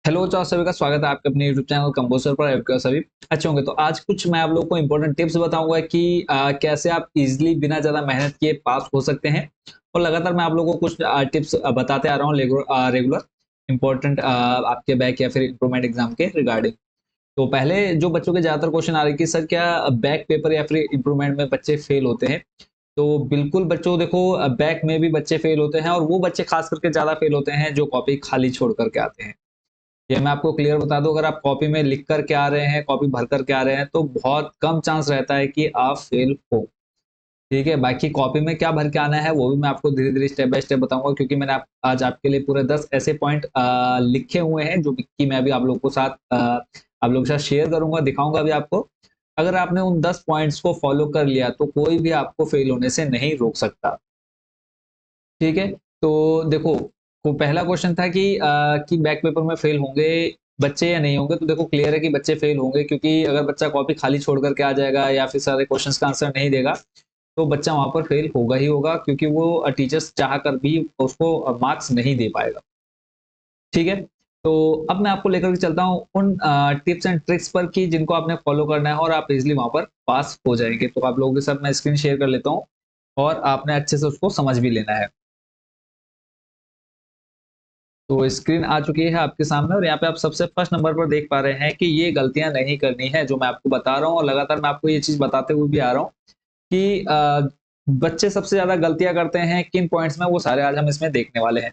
Hello चार सभी का स्वागत है आपके अपने YouTube चैनल कंपोजर पर। आपके सभी अच्छे होंगे। तो आज कुछ मैं आप लोगों को इंपॉर्टेंट टिप्स बताऊंगा कि कैसे आप इजीली बिना ज्यादा मेहनत किए पास हो सकते हैं। और लगातार मैं आप लोगों को कुछ टिप्स बताते आ रहा हूँ रेगुलर इंपॉर्टेंट आपके बैक या फिर इंप्रूवमेंट एग्जाम के रिगार्डिंग। तो पहले जो बच्चों के ज्यादातर क्वेश्चन आ रहे कि सर क्या बैक पेपर या फिर इंप्रूवमेंट में बच्चे फेल होते हैं। तो बिल्कुल बच्चों देखो, बैक में भी बच्चे फेल होते हैं और वो बच्चे खास करके ज्यादा फेल होते हैं जो कॉपी खाली छोड़ करके आते हैं। ये मैं आपको क्लियर बता दूं, अगर आप कॉपी में लिख कर के आ रहे हैं, कॉपी भर कर के आ रहे हैं, तो बहुत कम चांस रहता है कि आप फेल हो। ठीक है, बाकी कॉपी में क्या भर के आना है वो भी मैं आपको धीरे धीरे स्टेप बाय स्टेप बताऊंगा, क्योंकि मैंने आज आपके लिए पूरे 10 ऐसे पॉइंट लिखे हुए हैं जो कि मैं अभी आप लोगों को साथ आप लोगों के साथ शेयर करूंगा, दिखाऊंगा भी आपको। अगर आपने उन 10 पॉइंट्स को फॉलो कर लिया तो कोई भी आपको फेल होने से नहीं रोक सकता। ठीक है। तो देखो, वो पहला क्वेश्चन था कि बैक पेपर में फेल होंगे बच्चे या नहीं होंगे। तो देखो, क्लियर है कि बच्चे फेल होंगे, क्योंकि अगर बच्चा कॉपी खाली छोड़ करके आ जाएगा या फिर सारे क्वेश्चंस का आंसर नहीं देगा तो बच्चा वहां पर फेल होगा ही होगा, क्योंकि वो टीचर्स चाह कर भी उसको मार्क्स नहीं दे पाएगा। ठीक है। तो अब मैं आपको लेकर के चलता हूँ उन टिप्स एंड ट्रिक्स पर कि जिनको आपने फॉलो करना है और आप इजिली वहां पर पास हो जाएंगे। तो आप लोगों के साथ मैं स्क्रीन शेयर कर लेता हूँ और आपने अच्छे से उसको समझ भी लेना है। तो स्क्रीन आ चुकी है आपके सामने और यहाँ पे आप सबसे फर्स्ट नंबर पर देख पा रहे हैं कि ये गलतियां नहीं करनी है जो मैं आपको बता रहा हूँ, और लगातार मैं आपको ये चीज बताते हुए भी आ रहा हूँ कि बच्चे सबसे ज्यादा गलतियां करते हैं किन पॉइंट्स में, वो सारे आज हम इसमें देखने वाले हैं।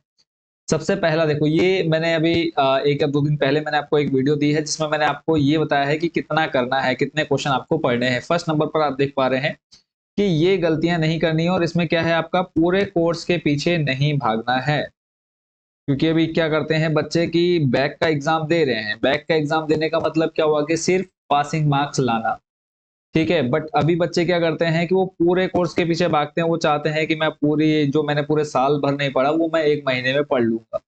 सबसे पहला देखो, ये मैंने अभी एक या दो दिन पहले मैंने आपको एक वीडियो दी है जिसमें मैंने आपको ये बताया है कि कितना करना है, कितने क्वेश्चन आपको पढ़ने हैं। फर्स्ट नंबर पर आप देख पा रहे हैं कि ये गलतियां नहीं करनी है, और इसमें क्या है, आपका पूरे कोर्स के पीछे नहीं भागना है। क्योंकि अभी क्या करते हैं बच्चे की बैक का एग्जाम दे रहे हैं, बैक का एग्जाम देने का मतलब क्या हुआ कि सिर्फ पासिंग मार्क्स लाना। ठीक है, बट अभी बच्चे क्या करते हैं कि वो पूरे कोर्स के पीछे भागते हैं, वो चाहते हैं कि मैं पूरी जो मैंने पूरे साल भर नहीं पढ़ा वो मैं एक महीने में पढ़ लूंगा।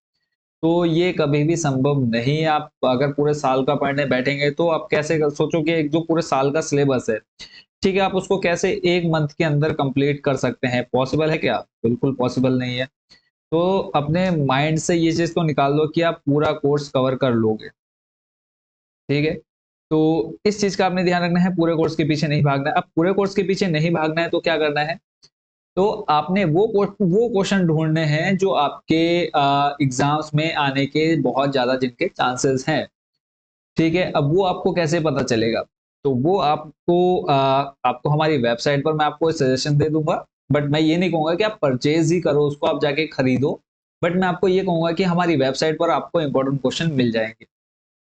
तो ये कभी भी संभव नहीं है। आप अगर पूरे साल का पढ़ने बैठेंगे तो आप कैसे सोचो कि एक जो पूरे साल का सिलेबस है, ठीक है, आप उसको कैसे एक मंथ के अंदर कंप्लीट कर सकते हैं? पॉसिबल है क्या? बिल्कुल पॉसिबल नहीं है। तो अपने माइंड से ये चीज को निकाल दो कि आप पूरा कोर्स कवर कर लोगे। ठीक है। तो इस चीज का आपने ध्यान रखना है, पूरे कोर्स के पीछे नहीं भागना है। अब पूरे कोर्स के पीछे नहीं भागना है तो क्या करना है? तो आपने वो क्वेश्चन ढूंढने हैं जो आपके एग्जाम्स में आने के बहुत ज्यादा जिनके चांसेस हैं। ठीक है, अब वो आपको कैसे पता चलेगा? तो वो आपको हमारी वेबसाइट पर मैं आपको सजेशन दे दूंगा। बट मैं ये नहीं कहूंगा कि आप परचेज ही करो उसको, आप जाके खरीदो। बट मैं आपको ये कहूंगा कि हमारी वेबसाइट पर आपको इंपॉर्टेंट क्वेश्चन मिल जाएंगे।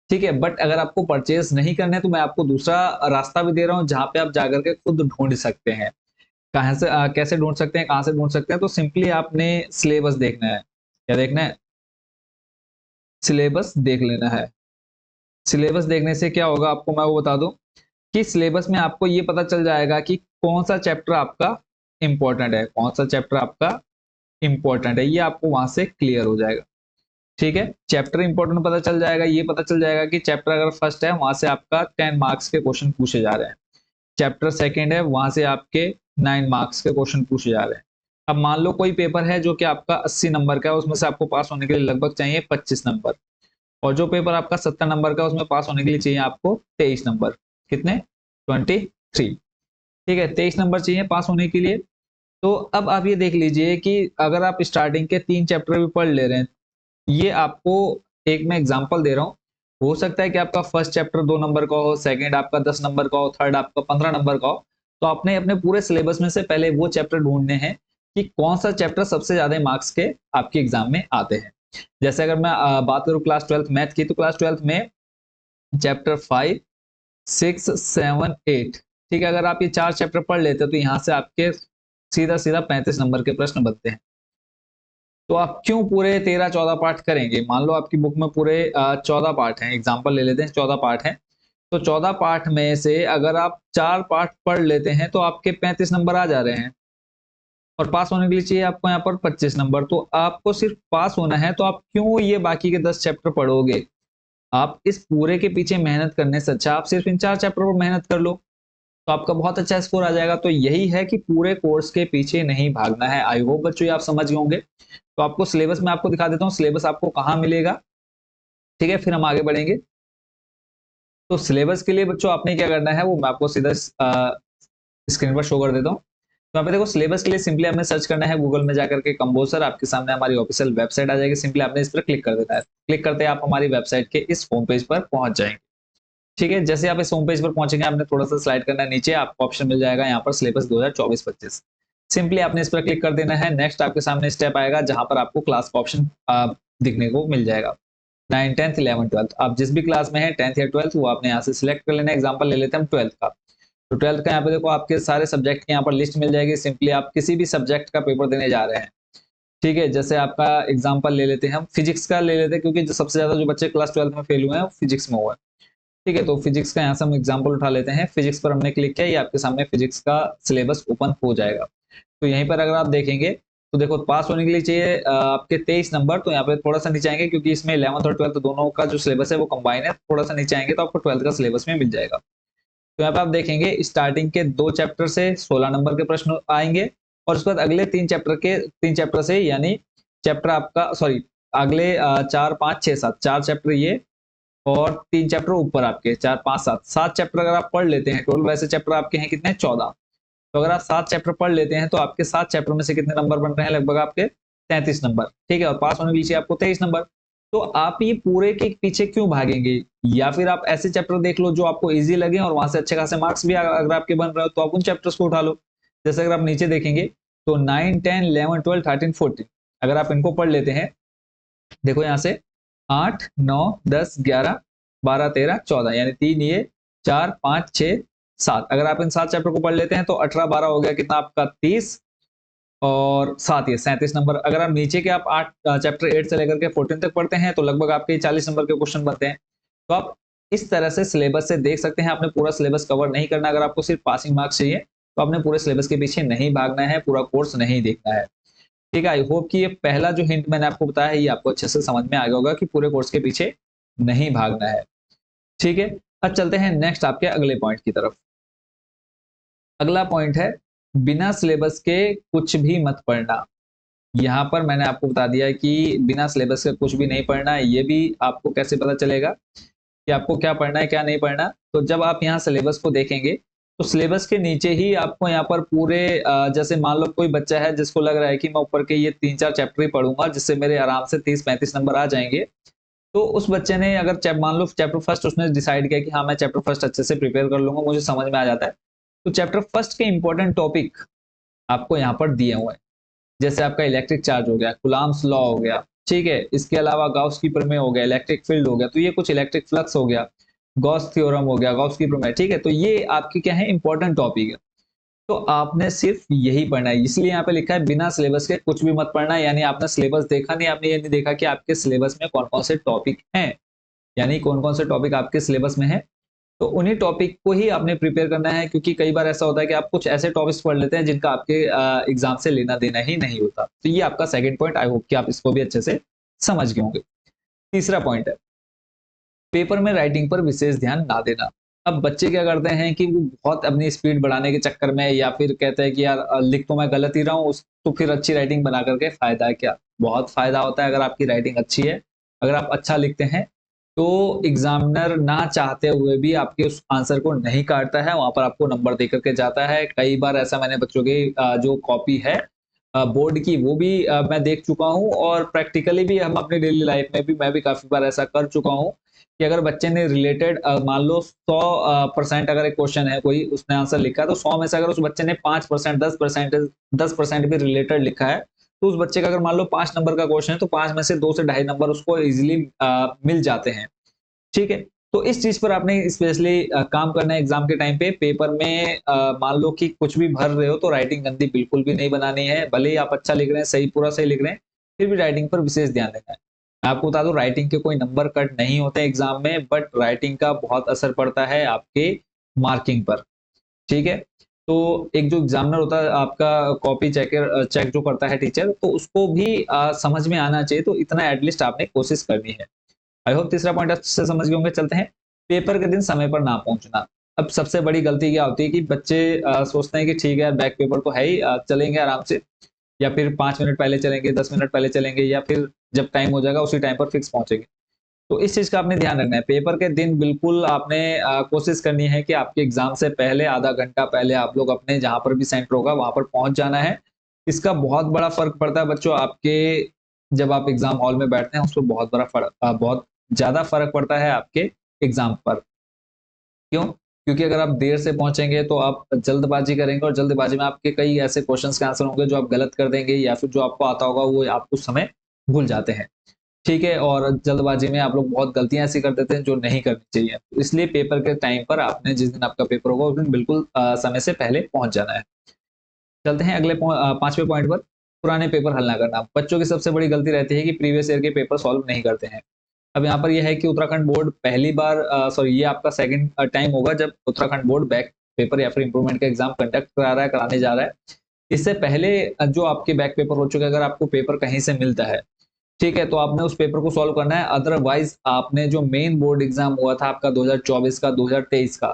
ठीक है, बट अगर आपको परचेज नहीं करने तो मैं आपको दूसरा रास्ता भी दे रहा हूँ जहां पे आप जाकर के खुद ढूंढ सकते हैं। कहाँ से कैसे ढूंढ सकते हैं, कहाँ से ढूंढ सकते हैं? तो सिंपली आपने सिलेबस देखना है। क्या देखना है? सिलेबस देख लेना है। सिलेबस देखने से क्या होगा, आपको मैं वो बता दूं कि सिलेबस में आपको ये पता चल जाएगा कि कौन सा चैप्टर आपका इंपॉर्टेंट है, कौन सा चैप्टर आपका इंपॉर्टेंट है, ये आपको वहां से क्लियर हो जाएगा। ठीक है, चैप्टर इंपॉर्टेंट पता चल जाएगा, ये पता चल जाएगा कि चैप्टर अगर फर्स्ट है वहां से आपका 10 मार्क्स के क्वेश्चन पूछे जा रहे हैं, चैप्टर सेकंड है वहां से आपके 9 मार्क्स के क्वेश्चन पूछे जा रहे हैं। अब मान लो कोई पेपर है जो कि आपका 80 नंबर का है, उसमें से आपको पास होने के लिए लगभग चाहिए 25 नंबर, और जो पेपर आपका 70 नंबर का है उसमें पास होने के लिए चाहिए आपको 23 नंबर। कितने? 23। ठीक है, 23 नंबर चाहिए पास होने के लिए। तो अब आप ये देख लीजिए कि अगर आप स्टार्टिंग के 3 चैप्टर भी पढ़ ले रहे हैं, ये आपको एक मैं एग्जांपल दे रहा हूँ। हो सकता है कि आपका फर्स्ट चैप्टर 2 नंबर का हो, सेकंड आपका 10 नंबर का हो, थर्ड आपका 15 नंबर का हो। तो आपने अपने पूरे सिलेबस में से पहले वो चैप्टर ढूंढने हैं कि कौन सा चैप्टर सबसे ज्यादा मार्क्स के आपके एग्जाम में आते हैं। जैसे अगर मैं बात करूं क्लास 12th मैथ की, तो क्लास 12th में चैप्टर 5, 6, 7, 8, ठीक है, अगर आप ये 4 चैप्टर पढ़ लेते हो तो यहाँ से आपके सीधा सीधा 35 नंबर के प्रश्न बनते हैं। तो आप क्यों पूरे 13-14 पार्ट करेंगे? मान लो आपकी बुक में पूरे 14 पार्ट हैं, एग्जाम्पल ले लेते हैं 14 पार्ट हैं। तो 14 पार्ट में से अगर आप 4 पार्ट पढ़ लेते हैं तो आपके 35 नंबर आ जा रहे हैं, और पास होने के लिए चाहिए आपको यहाँ पर 25 नंबर। तो आपको सिर्फ पास होना है, तो आप क्यों ये बाकी के 10 चैप्टर पढ़ोगे? आप इस पूरे के पीछे मेहनत करने से अच्छा आप सिर्फ इन 4 चैप्टर पर मेहनत कर लो, तो आपका बहुत अच्छा स्कोर आ जाएगा। तो यही है कि पूरे कोर्स के पीछे नहीं भागना है। आई होप बच्चों ये आप समझ गए होंगे। तो आपको सिलेबस में आपको दिखा देता हूँ, सिलेबस आपको कहाँ मिलेगा। ठीक है, फिर हम आगे बढ़ेंगे। तो सिलेबस के लिए बच्चों आपने क्या करना है वो मैं आपको सीधा स्क्रीन पर शो कर देता हूँ। तो यहाँ पे देखो सिलेबस के लिए सिंपली आपने सर्च करना है गूगल में जाकर के कंपोजर, आपके सामने हमारी ऑफिशियल वेबसाइट आ जाएगी। सिंपली आपने इस पर क्लिक कर देना है। क्लिक करते ही आप हमारी वेबसाइट के इस होम पेज पर पहुंच जाएंगे। ठीक है, जैसे आप इस होम पेज पर पहुंचेंगे आपने थोड़ा सा स्लाइड करना है नीचे, आपको ऑप्शन मिल जाएगा यहाँ पर सिलेबस 2024-25। सिंपली आपने इस पर क्लिक कर देना है। नेक्स्ट आपके सामने स्टेप आएगा जहां पर आपको क्लास का ऑप्शन दिखने को मिल जाएगा। 9, 10th, 11, 12 आप जिस भी क्लास में है 10th या 12th वो आपने यहाँ से सिलेक्ट कर लेना है। एग्जाम्पल ले लेते हैं हम 12th का। तो 12th का यहाँ पे देखो आपके सारे सब्जेक्ट की यहाँ पर लिस्ट मिल जाएगी। सिंपली आप किसी भी सब्जेक्ट का पेपर देने जा रहे हैं। ठीक है, जैसे आपका एग्जाम्पल ले लेते हैं हम फिजिक्स का ले लेते हैं, क्योंकि जो सबसे ज्यादा जो बच्चे क्लास 12th में फेल हुए हैं वो फिजिक्स में हुआ है। ठीक है, तो फिजिक्स का यहाँ से हम एग्जाम्पल उठा लेते हैं। फिजिक्स पर हमने क्लिक किया, ये आपके सामने फिजिक्स का सिलेबस ओपन हो जाएगा। तो यहीं पर अगर आप देखेंगे तो देखो पास होने के लिए चाहिए आपके 23 नंबर। तो यहाँ पे थोड़ा सा नीचे आएंगे क्योंकि इसमें 11th और 12th दोनों का जो सिलेबस है वो कंबाइन है। थोड़ा सा नीचे आएंगे तो आपको 12th का सिलेबस में मिल जाएगा। तो यहाँ पे आप देखेंगे स्टार्टिंग के 2 चैप्टर से 16 नंबर के प्रश्न आएंगे और उसके बाद अगले 3 चैप्टर से यानी चैप्टर आपका सॉरी अगले 4, 5, 6, 7 4 चैप्टर ये और 3 चैप्टर ऊपर आपके 4, 5, 7 चैप्टर अगर आप पढ़ लेते हैं टोटल, वैसे चैप्टर आपके हैं कितने 14। तो अगर आप 7 चैप्टर पढ़ लेते हैं तो आपके 7 चैप्टर में से कितने नंबर बन रहे हैं लगभग आपके 33 नंबर। ठीक है, और पास होने के लिए आपको 23 नंबर। तो आप ये पूरे के पीछे क्यों भागेंगे, या फिर आप ऐसे चैप्टर देख लो जो आपको इजी लगे और वहां से अच्छे खासे मार्क्स भी अगर आपके बन रहे हो तो आप उन चैप्टर्स को उठा लो। जैसे अगर आप नीचे देखेंगे तो 9, 10, 11, 12, 13, 14 अगर आप इनको पढ़ लेते हैं, देखो यहाँ से 8, 9, 10, 11, 12, 13, 14 यानी 3 ये 4, 5, 6, 7 अगर आप इन 7 चैप्टर को पढ़ लेते हैं तो 18, 12 हो गया कितना आपका 30 और 7 ये 37 नंबर। अगर आप नीचे के आप 8 चैप्टर 8 से लेकर के 14 तक पढ़ते हैं तो लगभग आपके 40 नंबर के क्वेश्चन बनते हैं। तो आप इस तरह से सिलेबस से देख सकते हैं। आपने पूरा सिलेबस कवर नहीं करना। अगर आपको सिर्फ पासिंग मार्क्स चाहिए तो आपने पूरे सिलेबस के पीछे नहीं भागना है, पूरा कोर्स नहीं देखना है। ठीक है, आई होप कि ये पहला जो हिंट मैंने आपको बताया है ये आपको अच्छे से समझ में आ गया होगा कि पूरे कोर्स के पीछे नहीं भागना है। ठीक है, अब चलते हैं नेक्स्ट आपके अगले पॉइंट की तरफ। अगला पॉइंट है बिना सिलेबस के कुछ भी मत पढ़ना। यहाँ पर मैंने आपको बता दिया है कि बिना सिलेबस के कुछ भी नहीं पढ़ना है। ये भी आपको कैसे पता चलेगा कि आपको क्या पढ़ना है क्या नहीं पढ़ना। तो जब आप यहाँ सिलेबस को देखेंगे तो सिलेबस के नीचे ही आपको यहाँ पर पूरे जैसे मान लो कोई बच्चा है जिसको लग रहा है कि मैं ऊपर के ये 3-4 चैप्टर ही पढ़ूंगा जिससे मेरे आराम से 30-35 नंबर आ जाएंगे। तो उस बच्चे ने अगर मान लो चैप्टर फर्स्ट उसने डिसाइड किया कि हाँ मैं चैप्टर फर्स्ट अच्छे से प्रिपेयर कर लूंगा, मुझे समझ में आ जाता है। तो चैप्टर फर्स्ट के इंपॉर्टेंट टॉपिक आपको यहाँ पर दिए हुए हैं। जैसे आपका इलेक्ट्रिक चार्ज हो गया, कुलाम्स लॉ हो गया, ठीक है, इसके अलावा गाउस की प्रमेय हो गया, इलेक्ट्रिक फील्ड हो गया, तो ये कुछ इलेक्ट्रिक फ्लक्स हो गया, गॉस थ्योरम हो गया, गॉस की प्रमेय। ठीक है, तो ये आपकी क्या है इंपॉर्टेंट टॉपिक है। तो आपने सिर्फ यही पढ़ना है, इसलिए यहाँ पे लिखा है बिना सिलेबस के कुछ भी मत पढ़ना। यानी आपने सिलेबस देखा नहीं, आपने ये नहीं देखा कि आपके सिलेबस में कौन कौन से टॉपिक हैं, यानी कौन कौन से टॉपिक आपके सिलेबस में है। तो उन्हीं टॉपिक को ही आपने प्रिपेयर करना है, क्योंकि कई बार ऐसा होता है कि आप कुछ ऐसे टॉपिक्स पढ़ लेते हैं जिनका आपके एग्जाम से लेना देना ही नहीं होता। तो ये आपका सेकंड पॉइंट, आई होप कि आप इसको भी अच्छे से समझ गए होंगे। तीसरा पॉइंट है पेपर में राइटिंग पर विशेष ध्यान ना देना। अब बच्चे क्या करते हैं कि वो बहुत अपनी स्पीड बढ़ाने के चक्कर में या फिर कहते हैं कि यार लिख तो मैं गलत ही रहा हूँ, तो फिर अच्छी राइटिंग बना करके फायदा है क्या? बहुत फायदा होता है। अगर आपकी राइटिंग अच्छी है, अगर आप अच्छा लिखते हैं तो एग्जामिनर ना चाहते हुए भी आपके उस आंसर को नहीं काटता है, वहां पर आपको नंबर दे करके जाता है। कई बार ऐसा मैंने बच्चों की जो कॉपी है बोर्ड की वो भी मैं देख चुका हूँ, और प्रैक्टिकली भी हम अपनी डेली लाइफ में भी मैं भी काफी बार ऐसा कर चुका हूँ कि अगर बच्चे ने रिलेटेड मान लो 100% अगर एक क्वेश्चन है कोई उसने आंसर लिखा है, तो 100 में से अगर उस बच्चे ने 5%, 10% भी रिलेटेड लिखा है, तो उस बच्चे का अगर मान लो 5 नंबर का क्वेश्चन है तो 5 में से 2 से ढाई नंबर उसको इजिली मिल जाते हैं। ठीक है, तो इस चीज पर आपने स्पेशली काम करना है एग्जाम के टाइम पे। पेपर में मान लो कि कुछ भी भर रहे हो तो राइटिंग गंदी बिल्कुल भी नहीं बनानी है। भले ही आप अच्छा लिख रहे हैं, सही पूरा सही लिख रहे हैं, फिर भी राइटिंग पर विशेष ध्यान देना है। मैं आपको बता दूं राइटिंग के कोई नंबर कट नहीं होते एग्जाम में, बट राइटिंग का बहुत असर पड़ता है आपके मार्किंग पर। ठीक है, तो एक जो एग्जामिनर होता है आपका कॉपी चेक जो करता है टीचर, तो उसको भी समझ में आना चाहिए। तो इतना एटलीस्ट आपने कोशिश करनी है। आई होप तीसरा पॉइंट अच्छे से समझ गए होंगे। चलते हैं पेपर के दिन समय पर ना पहुंचना। अब सबसे बड़ी गलती क्या होती है कि बच्चे सोचते हैं कि ठीक है यार बैक पेपर तो है ही, चलेंगे आराम से, या फिर 5 मिनट पहले चलेंगे, 10 मिनट पहले चलेंगे, या फिर जब टाइम हो जाएगा उसी टाइम पर फिक्स पहुंचेंगे। तो इस चीज का आपने ध्यान रखना है। पेपर के दिन बिल्कुल आपने कोशिश करनी है कि आपके एग्जाम से पहले आधा घंटा पहले आप लोग अपने जहां पर भी सेंटर होगा वहां पर पहुंच जाना है। इसका बहुत बड़ा फर्क पड़ता है बच्चों आपके, जब आप एग्जाम हॉल में बैठते हैं उस पर बहुत बड़ा फर्क, बहुत ज्यादा फर्क पड़ता है आपके एग्जाम पर। क्यों? क्योंकि अगर आप देर से पहुंचेंगे तो आप जल्दबाजी करेंगे और जल्दबाजी में आपके कई ऐसे क्वेश्चंस के आंसर होंगे जो आप गलत कर देंगे या फिर जो आपको आता होगा वो आप उस समय भूल जाते हैं। ठीक है? और जल्दबाजी में आप लोग बहुत गलतियां ऐसी कर देते हैं जो नहीं करनी चाहिए। इसलिए पेपर के टाइम पर आपने जिस दिन आपका पेपर होगा उस दिन बिल्कुल समय से पहले पहुंच जाना है। चलते हैं अगले पांचवें पॉइंट पर, पुराने पेपर हल ना करना। बच्चों की सबसे बड़ी गलती रहती है कि प्रीवियस ईयर के पेपर सॉल्व नहीं करते हैं। अब यहाँ पर यह है कि उत्तराखंड बोर्ड पहली बार सॉरी ये आपका सेकंड टाइम होगा जब उत्तराखंड बोर्ड बैक पेपर या फिर इंप्रूवमेंट का एग्जाम कंडक्ट करा रहा है, कराने जा रहा है। इससे पहले जो आपके बैक पेपर हो चुके हैं, अगर आपको पेपर कहीं से मिलता है, ठीक है, तो आपने उस पेपर को सॉल्व करना है। अदरवाइज आपने जो मेन बोर्ड एग्जाम हुआ था आपका 2024 का 2023 का,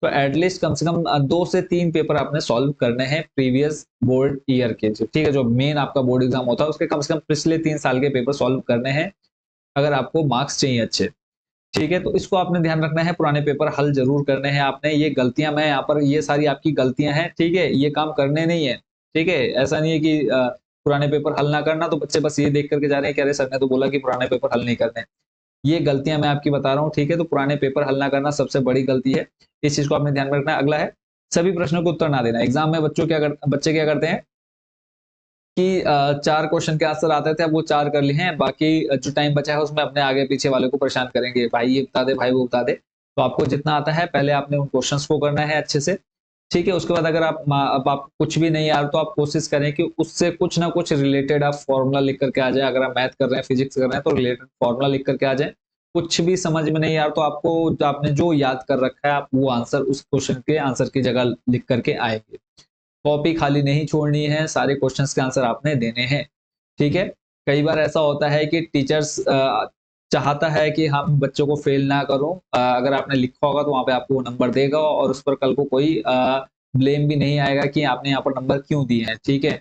तो एटलीस्ट कम से कम 2 से 3 पेपर आपने सॉल्व करने हैं प्रीवियस बोर्ड ईयर के जो, ठीक है, जो मेन आपका बोर्ड एग्जाम होता है उसके कम से कम पिछले 3 साल के पेपर सॉल्व करने हैं अगर आपको मार्क्स चाहिए अच्छे। ठीक है, तो इसको आपने ध्यान रखना है, पुराने पेपर हल जरूर करने हैं आपने। ये गलतियां मैं यहाँ पर, ये सारी आपकी गलतियां हैं, ठीक है, ये काम करने नहीं है। ठीक है, ऐसा नहीं है कि पुराने पेपर हल ना करना, तो बच्चे बस ये देख करके जा रहे हैं कि अरे सर ने तो बोला कि पुराने पेपर हल नहीं करने। ये गलतियां मैं आपकी बता रहा हूँ, ठीक है, तो पुराने पेपर हल ना करना सबसे बड़ी गलती है। इस चीज को आपने ध्यान में रखना है। अगला है सभी प्रश्नों को उत्तर ना देना। एग्जाम में बच्चे क्या करते हैं कि 4 क्वेश्चन के आंसर आते थे, अब वो 4 कर लिए हैं, बाकी जो टाइम बचा है उसमें अपने आगे पीछे वाले को परेशान करेंगे, भाई ये बता दे, भाई वो बता दे। तो आपको जितना आता है पहले आपने उन क्वेश्चंस को करना है अच्छे से, ठीक है? उसके बाद अगर अब आप कुछ भी नहीं आ रहा तो आप कोशिश करें कि उससे कुछ ना कुछ रिलेटेड आप फॉर्मूला लिख करके आ जाए। अगर आप मैथ कर रहे हैं, फिजिक्स कर रहे हैं तो रिलेटेड फॉर्मूला लिख करके आ जाए। कुछ भी समझ में नहीं आ रहा तो आपको आपने जो याद कर रखा है आप वो आंसर उस क्वेश्चन के आंसर की जगह लिख करके आएंगे। कॉपी खाली नहीं छोड़नी है, सारे क्वेश्चंस के आंसर आपने देने हैं, ठीक है? कई बार ऐसा होता है कि टीचर्स चाहता है कि हम बच्चों को फेल ना करो। अगर आपने लिखा होगा तो वहाँ पे आपको नंबर देगा और उस पर कल को कोई ब्लेम भी नहीं आएगा कि आपने यहाँ पर नंबर क्यों दिए हैं, ठीक है?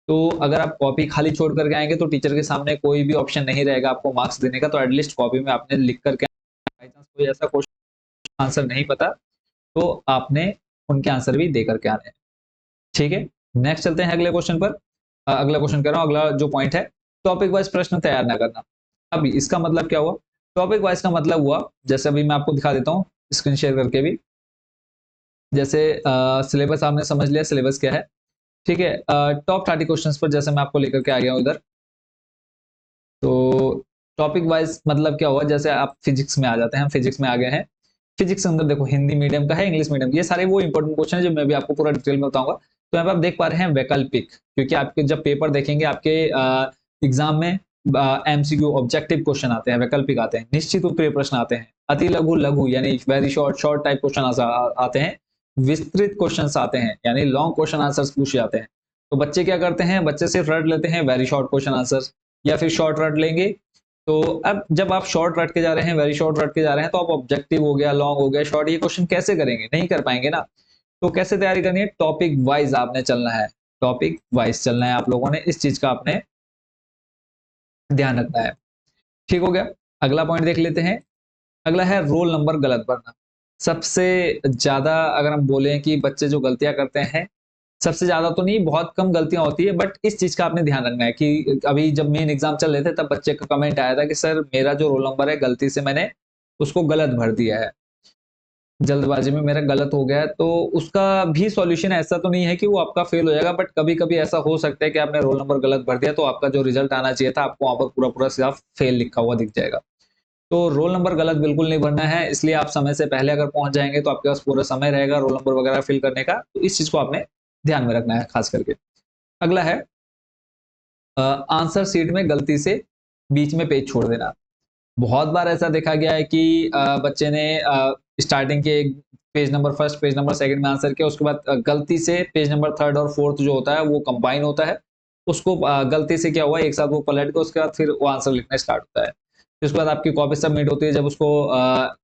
तो अगर आप कॉपी खाली छोड़ करके आएँगे तो टीचर के सामने कोई भी ऑप्शन नहीं रहेगा आपको मार्क्स देने का, तो एटलीस्ट कॉपी में आपने लिख करके, बाय चांस कोई ऐसा क्वेश्चन आंसर नहीं पता, तो आपने उनके आंसर भी दे करके आने हैं। ठीक है, नेक्स्ट चलते हैं अगले क्वेश्चन पर। अगला क्वेश्चन कह रहा हूँ, अगला जो पॉइंट है, टॉपिक वाइज प्रश्न तैयार ना करना। अब इसका मतलब क्या हुआ? टॉपिक वाइज का मतलब हुआ, जैसे अभी मैं आपको दिखा देता हूँ स्क्रीन शेयर करके भी। जैसे सिलेबस आपने समझ लिया, सिलेबस क्या है, ठीक है? टॉप 30 क्वेश्चंस पर जैसे मैं आपको लेकर के आ गया हूँ इधर। तो टॉपिक वाइज मतलब क्या हुआ, जैसे आप फिजिक्स में आ जाते हैं, हम फिजिक्स में आ गए हैं। फिजिक्स के अंदर देखो हिंदी मीडियम का है, इंग्लिश मीडियम, ये सारे वो इंपॉर्टेंट क्वेश्चन है जो मैं भी आपको पूरा डिटेल में बताऊंगा। तो यहाँ पे आप देख पा रहे हैं वैकल्पिक, क्योंकि आपके जब पेपर देखेंगे आपके एग्जाम में एमसीक्यू ऑब्जेक्टिव क्वेश्चन आते हैं, वैकल्पिक आते हैं, निश्चित उत्तरीय प्रश्न आते हैं, अति लघु लघु यानी very short short type question आते हैं, विस्तृत क्वेश्चन आते हैं यानी लॉन्ग क्वेश्चन आंसर्स पूछे जाते हैं। तो बच्चे क्या करते हैं, बच्चे सिर्फ रट लेते हैं वेरी शॉर्ट क्वेश्चन आंसर या फिर शॉर्ट रट लेंगे। तो अब जब आप शॉर्ट रट के जा रहे हैं, वेरी शॉर्ट रट के जा रहे हैं, तो आप ऑब्जेक्टिव हो गया, लॉन्ग हो गया, शॉर्ट, ये क्वेश्चन कैसे करेंगे? नहीं कर पाएंगे ना। तो कैसे तैयारी करनी है? टॉपिक वाइज आपने चलना है, टॉपिक वाइज चलना है आप लोगों ने, इस चीज का आपने ध्यान रखना है। ठीक हो गया? अगला पॉइंट देख लेते हैं। अगला है रोल नंबर गलत भरना। सबसे ज्यादा अगर हम बोलें कि बच्चे जो गलतियां करते हैं, सबसे ज्यादा तो नहीं, बहुत कम गलतियां होती है, बट इस चीज का आपने ध्यान रखना है कि अभी जब मेन एग्जाम चल रहे थे तब बच्चे का कमेंट आया था कि सर मेरा जो रोल नंबर है गलती से मैंने उसको गलत भर दिया है, जल्दबाजी में मेरा गलत हो गया है। तो उसका भी सॉल्यूशन ऐसा तो नहीं है कि वो आपका फेल हो जाएगा, बट कभी कभी ऐसा हो सकता है कि आपने रोल नंबर गलत भर दिया तो आपका जो रिजल्ट आना चाहिए था आपको वहां पर पूरा पूरा सिर्फ फेल लिखा हुआ दिख जाएगा। तो रोल नंबर गलत बिल्कुल नहीं भरना है, इसलिए आप समय से पहले अगर पहुंच जाएंगे तो आपके पास पूरा समय रहेगा रोल नंबर वगैरह फिल करने का। तो इस चीज को आपने ध्यान में रखना है खास करके। अगला है आंसर शीट में गलती से बीच में पेज छोड़ देना। बहुत बार ऐसा देखा गया है कि बच्चे ने स्टार्टिंग के page number first, page number second में आंसर किया, उसके बाद गलती से पेज नंबर थर्ड और फोर्थ जो होता है वो कंबाइन होता है, उसको गलती से क्या हुआ एक साथ वो पलट के उसके बाद फिर वो आंसर लिखना स्टार्ट होता है। फिर उसके बाद आपकी कॉपी सबमिट होती है, जब उसको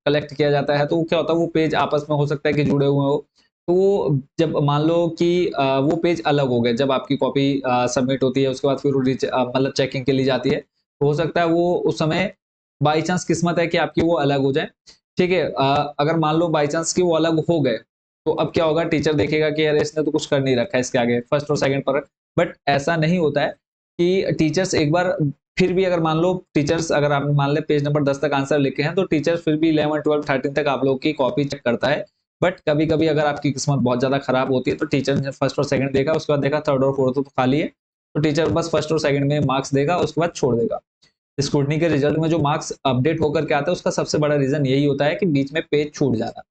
कलेक्ट किया जाता है तो वो क्या होता है, वो पेज आपस में हो सकता है कि जुड़े हुए हो। तो वो जब मान लो कि वो पेज अलग हो गए, जब आपकी कॉपी सबमिट होती है उसके बाद फिर वो मतलब चेकिंग के लिए जाती है, तो हो सकता है वो उस समय बाई चांस किस्मत है कि आपकी वो अलग हो जाए, ठीक है। अगर मान लो बाई चांस कि वो अलग हो गए, तो अब क्या होगा, टीचर देखेगा कि अरे इसने तो कुछ कर नहीं रखा है इसके आगे, फर्स्ट और सेकंड पर। बट ऐसा नहीं होता है कि टीचर्स एक बार फिर भी, अगर मान लो टीचर्स, अगर आप मान ले पेज नंबर 10 तक आंसर लिखे हैं, तो टीचर फिर भी 11, 12, 13 तक आप लोगों की कॉपी चेक करता है। बट कभी-कभी अगर आपकी किस्मत बहुत ज़्यादा खराब होती है, तो टीचर ने फर्स्ट और सेकंड देखा, उसके बाद देखा थर्ड और फोर्थ तो खाली है, तो टीचर बस फर्स्ट और सेकंड में मार्क्स देगा, उसके बाद छोड़ देगा। स्क्रूटनी के रिजल्ट में जो मार्क्स अपडेट होकर के आता है, उसका सबसे बड़ा रीजन यही होता है कि बीच में पेज छूट जाना।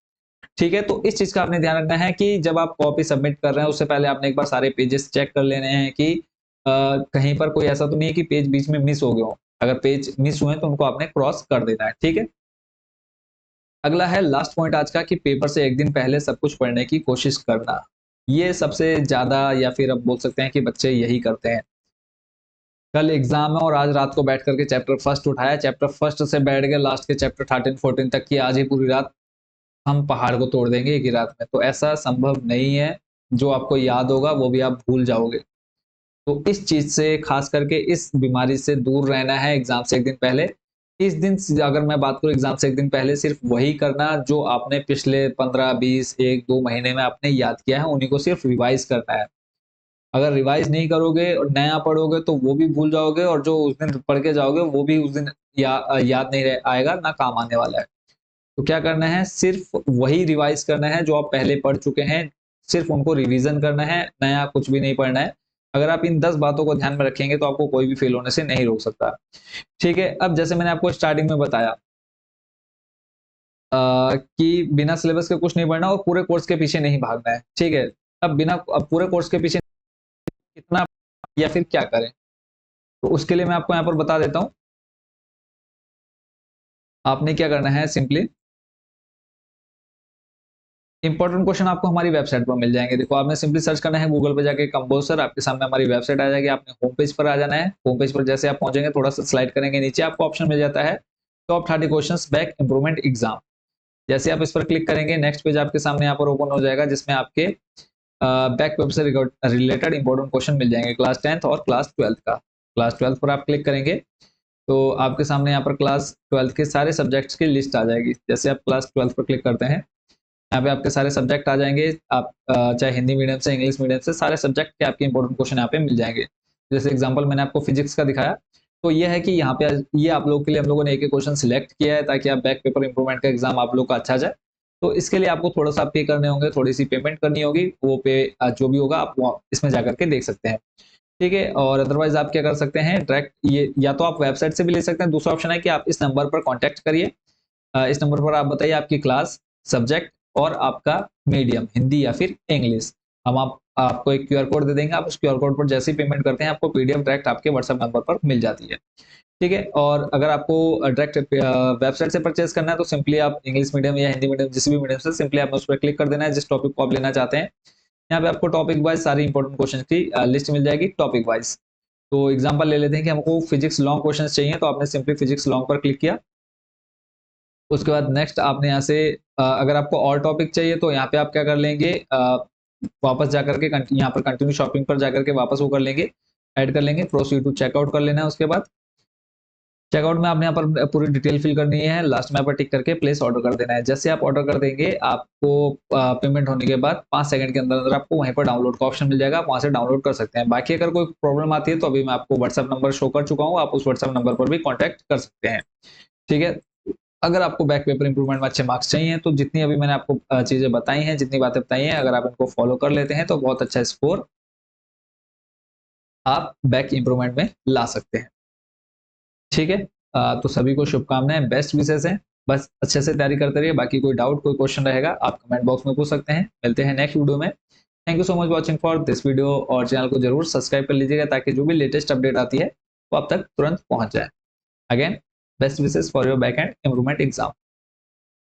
ठीक है, तो इस चीज का आपने ध्यान रखना है कि जब आप कॉपी सबमिट कर रहे हैं, उससे पहले आपने एक बार सारे पेजेस चेक कर लेने हैं कि कहीं पर कोई ऐसा तो नहीं है कि पेज बीच में मिस हो गए हो। अगर पेज मिस हुए हैं तो उनको आपने क्रॉस कर देना है। ठीक है, अगला है लास्ट पॉइंट आज का, कि पेपर से एक दिन पहले सब कुछ पढ़ने की कोशिश करना। ये सबसे ज्यादा, या फिर आप बोल सकते हैं कि बच्चे यही करते हैं। कल एग्जाम है और आज रात को बैठ करके चैप्टर फर्स्ट उठाया, चैप्टर फर्स्ट से बैठ गए लास्ट के चैप्टर 13, 14 तक की, आज ही पूरी रात हम पहाड़ को तोड़ देंगे एक ही रात में। तो ऐसा संभव नहीं है। जो आपको याद होगा वो भी आप भूल जाओगे। तो इस चीज से, खास करके इस बीमारी से दूर रहना है एग्जाम से एक दिन पहले। इस दिन अगर मैं बात करूं, एग्जाम से एक दिन पहले सिर्फ वही करना जो आपने पिछले 15, 20, 1, 2 महीने में आपने याद किया है, उन्हीं को सिर्फ रिवाइज करना है। अगर रिवाइज नहीं करोगे और नया पढ़ोगे तो वो भी भूल जाओगे, और जो उस दिन पढ़ के जाओगे वो भी उस दिन याद नहीं आएगा, ना काम आने वाला है। तो क्या करना है, सिर्फ वही रिवाइज करना है जो आप पहले पढ़ चुके हैं, सिर्फ उनको रिवीजन करना है, नया कुछ भी नहीं पढ़ना है। अगर आप इन 10 बातों को ध्यान में रखेंगे तो आपको कोई भी फेल होने से नहीं रोक सकता। ठीक है, अब जैसे मैंने आपको स्टार्टिंग में बताया कि बिना सिलेबस के कुछ नहीं पढ़ना और पूरे कोर्स के पीछे नहीं भागना है। ठीक है, अब पूरे कोर्स के पीछे कितना या फिर क्या करें, तो उसके लिए मैं आपको यहाँ पर बता देता हूँ। आपने क्या करना है, सिंपली इंपॉर्टेंट क्वेश्चन आपको हमारी वेबसाइट पर मिल जाएंगे। देखो, आपने सिंपली सर्च करना है गूगल पे जाके कंपोजर, आपके सामने हमारी वेबसाइट आ जाएगी। आपने होम पेज पर आ जाना है। होम पेज पर जैसे आप पहुंचेंगे, थोड़ा सा स्लाइड करेंगे नीचे, आपको ऑप्शन मिल जाता है top 30 questions back improvement exam. जैसे आप इस पर क्लिक करेंगे, नेक्स्ट पेज आपके सामने यहाँ पर ओपन हो जाएगा, जिसमें आपके बैक वेब से रिलेटेड इंपॉर्टेंट क्वेश्चन मिल जाएंगे क्लास 10th और क्लास 12th का। क्लास 12th पर आप क्लिक करेंगे तो आपके सामने यहाँ पर क्लास 12th के सारे सब्जेक्ट्स की लिस्ट आ जाएगी। जैसे आप क्लास 12th पर क्लिक करते हैं, यहाँ पे आपके सारे सब्जेक्ट आ जाएंगे। आप चाहे हिंदी मीडियम से, इंग्लिश मीडियम से, सारे सब्जेक्ट के आपके इंपॉर्टेंट क्वेश्चन यहाँ पे मिल जाएंगे। जैसे एग्जांपल मैंने आपको फिजिक्स का दिखाया, तो ये है कि यहाँ पे ये आप लोगों के लिए हम लोगों ने एक एक क्वेश्चन सिलेक्ट किया है ताकि आप बैक पेपर इंप्रूवमेंट का एग्जाम आप लोग का अच्छा जाए। तो इसके लिए आपको थोड़ा सा पे करने होंगे, थोड़ी सी पेमेंट करनी होगी। वो पे जो भी होगा आप इसमें जाकर के देख सकते हैं। ठीक है, और अदरवाइज आप क्या कर सकते हैं, डायरेक्ट ये या तो आप वेबसाइट से भी ले सकते हैं। दूसरा ऑप्शन है कि आप इस नंबर पर कॉन्टैक्ट करिए। इस नंबर पर आप बताइए आपकी क्लास, सब्जेक्ट और आपका मीडियम, हिंदी या फिर इंग्लिश। हम आपको एक क्यूआर कोड दे देंगे। आप उस क्यूआर कोड पर जैसे ही पेमेंट करते हैं, आपको पीडीएफ डायरेक्ट आपके व्हाट्सएप नंबर पर मिल जाती है। ठीक है, और अगर आपको डायरेक्ट वेबसाइट से परचेज करना है, तो सिंपली आप इंग्लिश मीडियम या हिंदी मीडियम, जिस भी मीडियम से, सिंपली आप उस पर क्लिक कर देना है जिस टॉपिक को आप लेना चाहते हैं। यहाँ पे आपको टॉपिक वाइज सारी इंपॉर्टेंट क्वेश्चन की लिस्ट मिल जाएगी टॉपिक वाइज। तो एग्जाम्पल ले लेते हैं कि हमको फिजिक्स लॉन्ग क्वेश्चन चाहिए, तो आपने सिंपली फिजिक्स लॉन्ग पर क्लिक किया। उसके बाद नेक्स्ट आपने यहाँ से अगर आपको और टॉपिक चाहिए तो यहाँ पे आप क्या कर लेंगे, वापस जाकर के यहाँ पर कंटिन्यू शॉपिंग पर जाकर के वापस वो कर लेंगे, ऐड कर लेंगे, प्रोसीड टू चेकआउट कर लेना है। उसके बाद चेकआउट में आपने यहाँ पर पूरी डिटेल फिल करनी है, लास्ट में यहाँ पर टिक करके प्लेस ऑर्डर कर देना है। जैसे आप ऑर्डर कर देंगे, आपको पेमेंट होने के बाद 5 सेकंड के अंदर अंदर आपको वहीं पर डाउनलोड का ऑप्शन मिल जाएगा, आप वहां से डाउनलोड कर सकते हैं। बाकी अगर कोई प्रॉब्लम आती है तो अभी मैं आपको व्हाट्सएप नंबर शो कर चुका हूँ, आप उस व्हाट्सएप नंबर पर भी कॉन्टैक्ट कर सकते हैं। ठीक है, अगर आपको बैक पेपर इंप्रूवमेंट में अच्छे मार्क्स चाहिए, तो जितनी अभी मैंने आपको चीजें बताई हैं, जितनी बातें बताई हैं, अगर आप इनको फॉलो कर लेते हैं तो बहुत अच्छा स्कोर आप बैक इंप्रूवमेंट में ला सकते हैं। ठीक है, तो सभी को शुभकामनाएं, बेस्ट विशेष हैं। बस अच्छे से तैयारी करते रहिए। बाकी कोई डाउट, कोई क्वेश्चन रहेगा, आप कमेंट बॉक्स में पूछ सकते हैं। मिलते हैं नेक्स्ट वीडियो में। Thank you so much watching for this video, और चैनल को जरूर सब्सक्राइब कर लीजिएगा ताकि जो भी लेटेस्ट अपडेट आती है वो आप तक तुरंत पहुंच जाए। Again, best wishes for your back and improvement exam.